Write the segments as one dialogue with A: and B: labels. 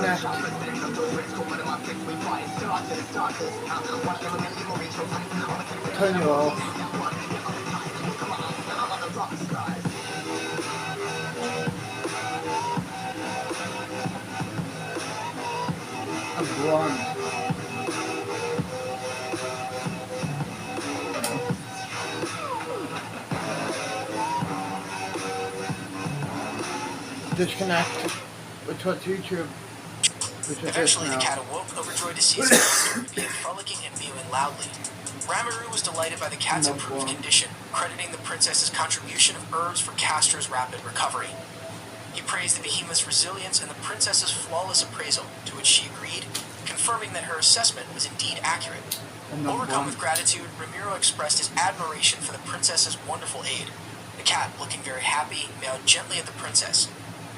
A: disconnect. Turn you off. And run. Disconnect. Which was YouTube.
B: Eventually, the cat awoke, overjoyed to see his master begin frolicking and mewing loudly. Ramaru was delighted by the cat's improved condition, crediting the princess's contribution of herbs for Castra's rapid recovery. He praised the behemoth's resilience and the princess's flawless appraisal, to which she agreed, confirming that her assessment was indeed accurate. Overcome with gratitude, Ramiro expressed his admiration for the princess's wonderful aid. The cat, looking very happy, meowed gently at the princess.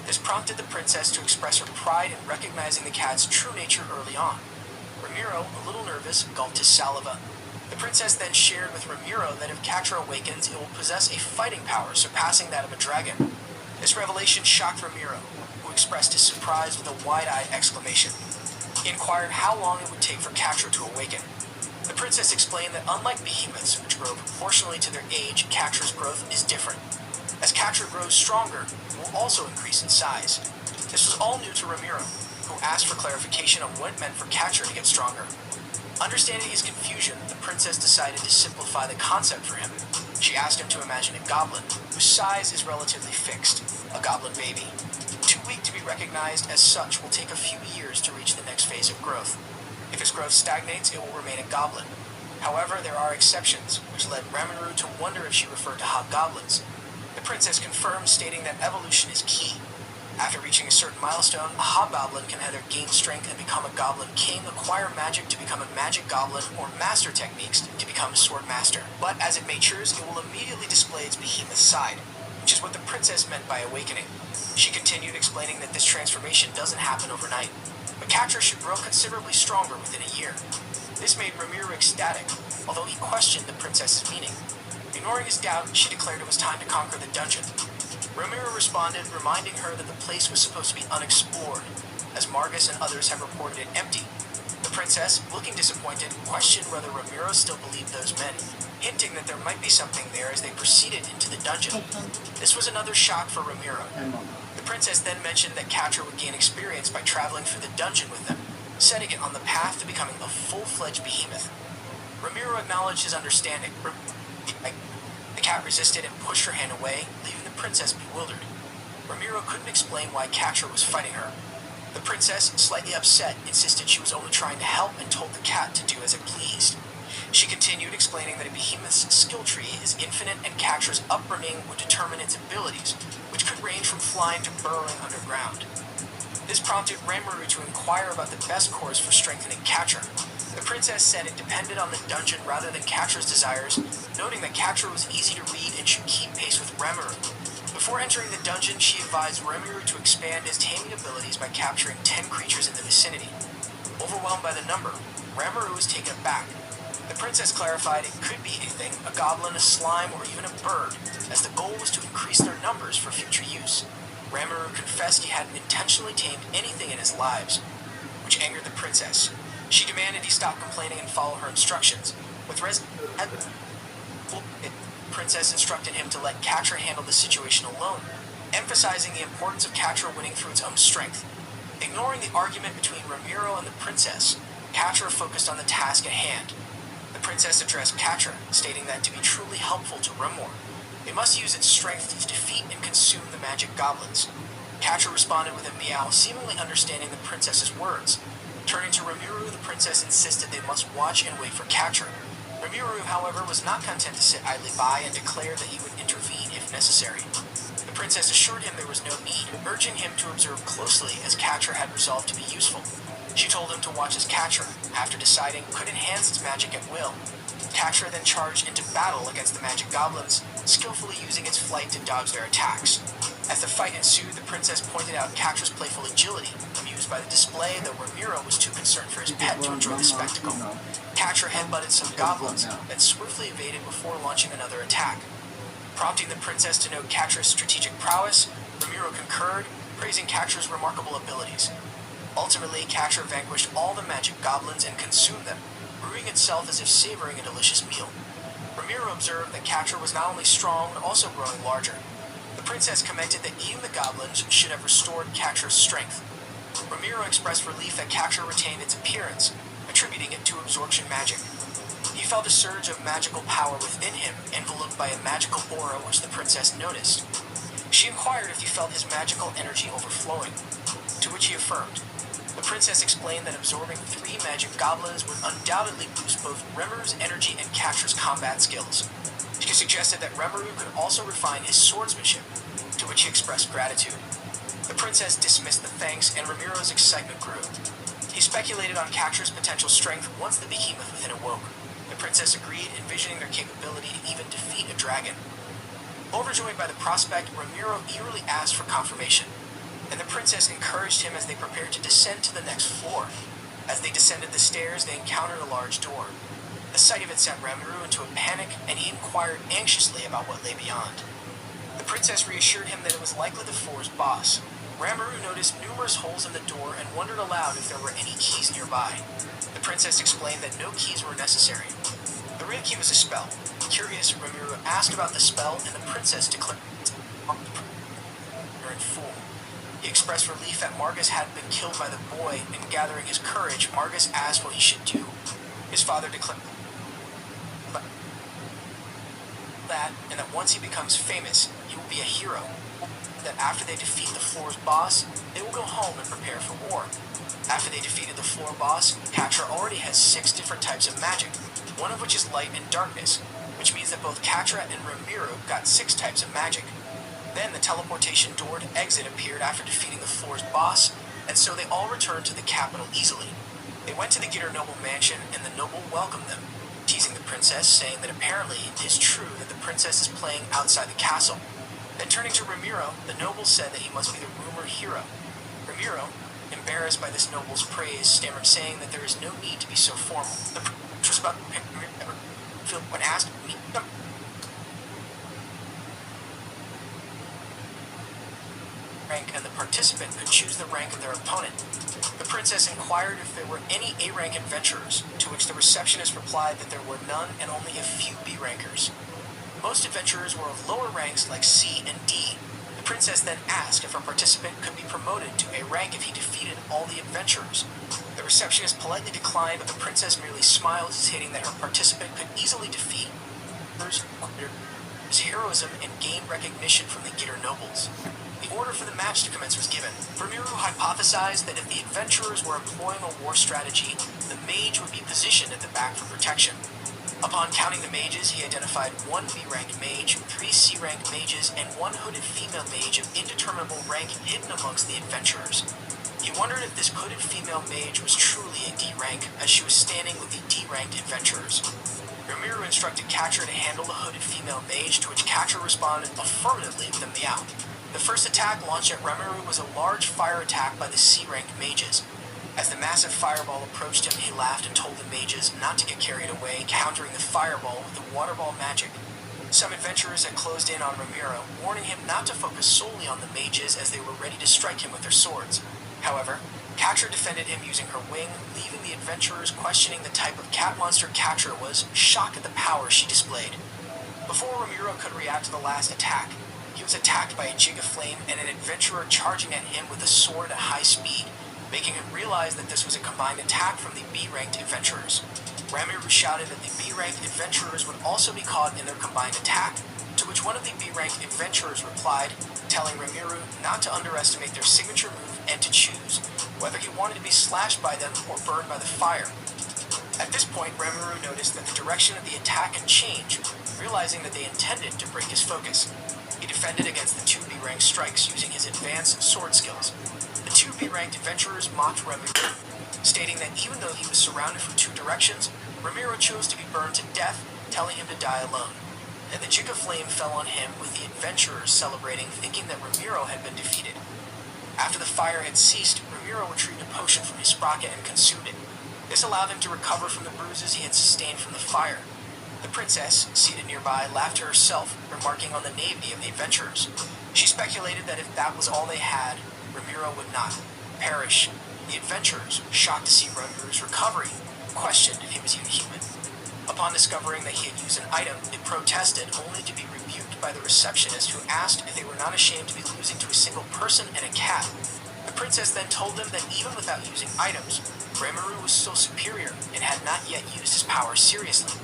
B: This prompted the princess to express her pride in recognizing the cat's true nature early on. Ramiro, a little nervous, gulped his saliva. The princess then shared with Ramiro that if Catra awakens, it will possess a fighting power surpassing that of a dragon. This revelation shocked Ramiro, who expressed his surprise with a wide-eyed exclamation. He inquired how long it would take for Catra to awaken. The princess explained that unlike behemoths, which grow proportionally to their age, Catra's growth is different. As Catra grows stronger, it will also increase in size. This was all new to Ramiro, who asked for clarification on what it meant for Catra to get stronger. Understanding his confusion, the princess decided to simplify the concept for him. She asked him to imagine a goblin, whose size is relatively fixed, a goblin baby. Too weak to be recognized as such will take a few years to reach the next phase of growth. If his growth stagnates, it will remain a goblin. However, there are exceptions, which led Ramaru to wonder if she referred to hobgoblins. The princess confirmed, stating that evolution is key. After reaching a certain milestone, a hobgoblin can either gain strength and become a goblin king, acquire magic to become a magic goblin, or master techniques to become a sword master. But as it matures, it will immediately display its behemoth side, which is what the princess meant by awakening. She continued, explaining that this transformation doesn't happen overnight, but Catra should grow considerably stronger within a year. This made Ramiro ecstatic, although he questioned the princess's meaning. Ignoring his doubt, she declared it was time to conquer the dungeon. Ramiro responded, reminding her that the place was supposed to be unexplored, as Margus and others have reported it empty. The princess, looking disappointed, questioned whether Ramiro still believed those men, hinting that there might be something there as they proceeded into the dungeon. This was another shock for Ramiro. The princess then mentioned that Catra would gain experience by traveling through the dungeon with them, setting it on the path to becoming a full-fledged behemoth. Ramiro acknowledged his understanding. The cat resisted and pushed her hand away, leaving the princess bewildered. Ramiro couldn't explain why Catra was fighting her. The princess, slightly upset, insisted she was only trying to help and told the cat to do as it pleased. She continued, explaining that a behemoth's skill tree is infinite and Catra's upbringing would determine its abilities, which could range from flying to burrowing underground. This prompted Ramaru to inquire about the best course for strengthening Catra. The princess said it depended on the dungeon rather than Catra's desires, noting that Catra was easy to read and should keep pace with Ramaru. Before entering the dungeon, she advised Ramaru to expand his taming abilities by capturing 10 creatures in the vicinity. Overwhelmed by the number, Ramaru was taken aback. The princess clarified it could be anything, a goblin, a slime, or even a bird, as the goal was to increase their numbers for future use. Ramaru confessed he hadn't intentionally tamed anything in his lives, which angered the princess. She demanded he stop complaining and follow her instructions. With the princess instructed him to let Catra handle the situation alone, emphasizing the importance of Catra winning through its own strength. Ignoring the argument between Ramiro and the princess, Catra focused on the task at hand. The princess addressed Catra, stating that to be truly helpful to Rumor, it must use its strength to defeat and consume the magic goblins. Catra responded with a meow, seemingly understanding the princess's words. Turning to Ramiru, the princess insisted they must watch and wait for Catra. Ramiru, however, was not content to sit idly by and declared that he would intervene if necessary. The princess assured him there was no need, urging him to observe closely as Catra had resolved to be useful. She told him to watch as Catra, after deciding, could enhance its magic at will. Catra then charged into battle against the magic goblins, skillfully using its flight to dodge their attacks. As the fight ensued, the princess pointed out Catra's playful agility, amused by the display, though Ramiro was too concerned for his pet to enjoy the spectacle. Catra headbutted some goblins, then swiftly evaded before launching another attack. Prompting the princess to note Catra's strategic prowess, Ramiro concurred, praising Catra's remarkable abilities. Ultimately, Catra vanquished all the magic goblins and consumed them, brewing itself as if savoring a delicious meal. Ramiro observed that Catra was not only strong, but also growing larger. The princess commented that eating the goblins should have restored Catra's strength. Ramiro expressed relief that Catra retained its appearance, attributing it to absorption magic. He felt a surge of magical power within him, enveloped by a magical aura which the princess noticed. She inquired if he felt his magical energy overflowing, to which he affirmed. The princess explained that absorbing 3 magic goblins would undoubtedly boost both Remuru's energy and Catra's combat skills. She suggested that Rimuru could also refine his swordsmanship, to which he expressed gratitude. The princess dismissed the thanks, and Ramiro's excitement grew. He speculated on Catra's potential strength once the behemoth within awoke. The princess agreed, envisioning their capability to even defeat a dragon. Overjoyed by the prospect, Ramiro eagerly asked for confirmation, and the princess encouraged him as they prepared to descend to the next floor. As they descended the stairs, they encountered a large door. The sight of it sent Rimuru into a panic, and he inquired anxiously about what lay beyond. The princess reassured him that it was likely the floor's boss. Rimuru noticed numerous holes in the door and wondered aloud if there were any keys nearby. The princess explained that no keys were necessary. The real key was a spell. Curious, Rimuru asked about the spell, and the princess declared in full. He expressed relief that Margus hadn't been killed by the boy, and gathering his courage, Margus asked what he should do. His father declared that, and that once he becomes famous, he will be a hero. That after they defeat the floor's boss, they will go home and prepare for war. After they defeated the floor boss, Catra already has 6 different types of magic, one of which is light and darkness, which means that both Catra and Rimuru got 6 types of magic. Then the teleportation door to exit appeared after defeating the floor's boss, and so they all returned to the capital easily. They went to the Gitter noble mansion, and the noble welcomed them, teasing the princess, saying that apparently it is true that the princess is playing outside the castle. Then turning to Ramiro, the noble said that he must be the rumored hero. Ramiro, embarrassed by this noble's praise, stammered, saying that there is no need to be so formal. The princess was about to pick when asked me rank, and the participant could choose the rank of their opponent. The princess inquired if there were any A-rank adventurers, to which the receptionist replied that there were none and only a few B-rankers. Most adventurers were of lower ranks like C and D. The princess then asked if a participant could be promoted to A rank if he defeated all the adventurers. The receptionist politely declined, but the princess merely smiled, stating that her participant could easily defeat his heroism and gain recognition from the Gitter nobles. The order for the match to commence was given. Rimuru hypothesized that if the adventurers were employing a war strategy, the mage would be positioned at the back for protection. Upon counting the mages, he identified 1 B-ranked mage, 3 C-ranked mages, and 1 hooded female mage of indeterminable rank hidden amongst the adventurers. He wondered if this hooded female mage was truly a D rank, as she was standing with the D-ranked adventurers. Rimuru instructed Catra to handle the hooded female mage, to which Catra responded affirmatively with a meow. The first attack launched at Rimuru was a large fire attack by the C-ranked mages. As the massive fireball approached him, he laughed and told the mages not to get carried away, countering the fireball with the waterball magic. Some adventurers had closed in on Ramiro, warning him not to focus solely on the mages as they were ready to strike him with their swords. However, Catra defended him using her wing, leaving the adventurers questioning the type of cat monster Catra was, shocked at the power she displayed. Before Ramiro could react to the last attack, he was attacked by a jig of flame and an adventurer charging at him with a sword at high speed, making him realize that this was a combined attack from the B-ranked adventurers. Rimuru shouted that the B-ranked adventurers would also be caught in their combined attack, to which one of the B-ranked adventurers replied, telling Rimuru not to underestimate their signature move and to choose whether he wanted to be slashed by them or burned by the fire. At this point, Rimuru noticed that the direction of the attack had changed, realizing that they intended to break his focus. He defended against the 2 B-ranked strikes using his advanced sword skills. The 2 B-ranked adventurers mocked Rimuru, stating that even though he was surrounded from 2 directions, Ramiro chose to be burned to death, telling him to die alone. And the jig of flame fell on him, with the adventurers celebrating, thinking that Ramiro had been defeated. After the fire had ceased, Ramiro retrieved a potion from his sprocket and consumed it. This allowed him to recover from the bruises he had sustained from the fire. The princess, seated nearby, laughed to herself, remarking on the naivety of the adventurers. She speculated that if that was all they had, Ramiro would not perish. The adventurers, shocked to see Remuru's recovery, questioned if he was even human. Upon discovering that he had used an item, they protested, only to be rebuked by the receptionist, who asked if they were not ashamed to be losing to a single person and a cat. The princess then told them that even without using items, Rimuru was still superior and had not yet used his power seriously.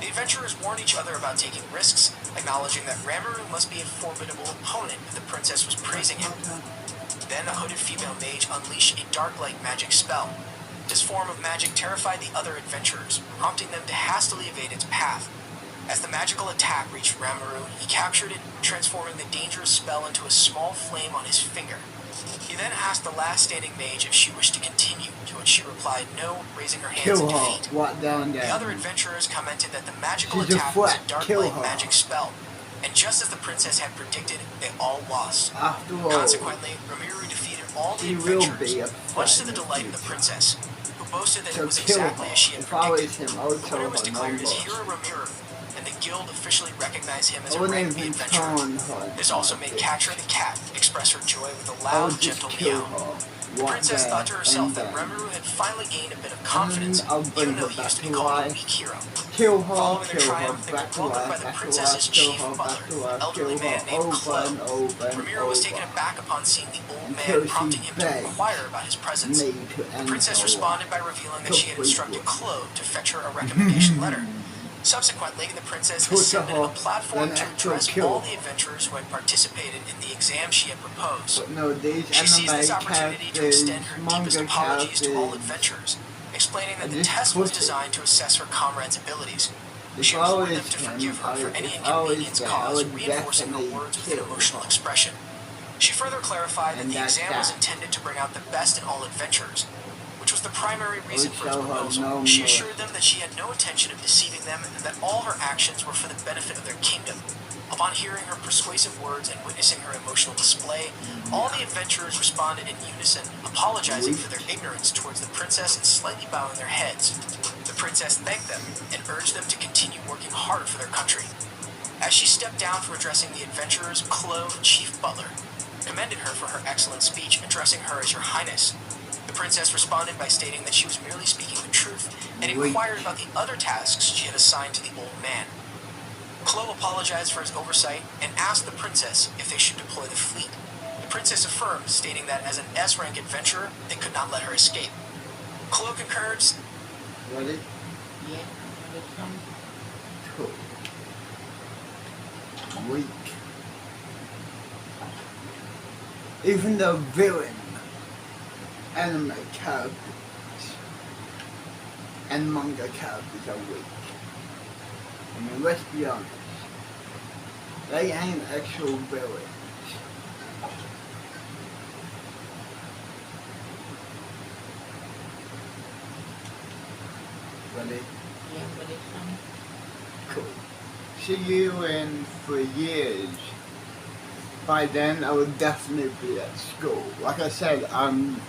B: The adventurers warned each other about taking risks, acknowledging that Rimuru must be a formidable opponent if the princess was praising him. Then the hooded female mage unleashed a dark light magic spell. This form of magic terrified the other adventurers, prompting them to hastily evade its path. As the magical attack reached Rimuru, he captured it, transforming the dangerous spell into a small flame on his finger. He then asked the last standing mage if she wished to continue, to which she replied no, raising her hands in defeat. The other adventurers commented that the magical attack was a dark light magic spell, and just as the princess had predicted, they all lost. Consequently, Rimuru defeated all the adventurers, much to the delight of the princess, who boasted that it was exactly as she had predicted. The winner was declared as Hero Rimuru, and the guild officially recognized him as a rank B adventurer. This also made Katra the cat express her joy with a loud, gentle meow. The princess thought to herself that Rimuru had finally gained a bit of confidence, even though he used to be called a weak hero. Following their triumph, they were welcomed by the princess's chief butler, an elderly man named Klo. Rimuru was taken aback upon seeing the old man, prompting him to inquire about his presence. The princess responded by revealing that she had instructed Klo to fetch her a recommendation letter. Subsequently, the princess ascended a platform to address all the adventurers who had participated in the exam she had proposed. She seized this opportunity to extend her deepest apologies to all adventurers, explaining that the test was designed to assess her comrades' abilities. She implored them to forgive her for any inconvenience caused, reinforcing her words with an emotional expression. She further clarified that the exam was intended to bring out the best in all adventurers, which was the primary reason for his proposal. She assured them that she had no intention of deceiving them and that all her actions were for the benefit of their kingdom. Upon hearing her persuasive words and witnessing her emotional display, all the adventurers responded in unison, apologizing for their ignorance towards the princess and slightly bowing their heads. The princess thanked them and urged them to continue working hard for their country. As she stepped down from addressing the adventurers, Klo, chief butler, commended her for her excellent speech, addressing her as Your Highness. The princess responded by stating that she was merely speaking the truth and inquired about the other tasks she had assigned to the old man. Klo apologized for his oversight and asked the princess if they should deploy the fleet. The princess affirmed, stating that as an S-rank adventurer, they could not let her escape. Klo concurred.
A: Ready?
C: Yeah.
A: Cool. Weak. Even the villain anime characters and manga characters are weak. I mean, let's be honest. They ain't actual villains. Ready?
C: Yeah, but it's
A: Cool. See you in 3 years. By then, I would definitely be at school. Like I said, I'm,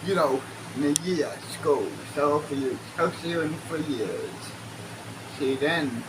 A: in a year at school. So I'll see you in 3 years. See you then.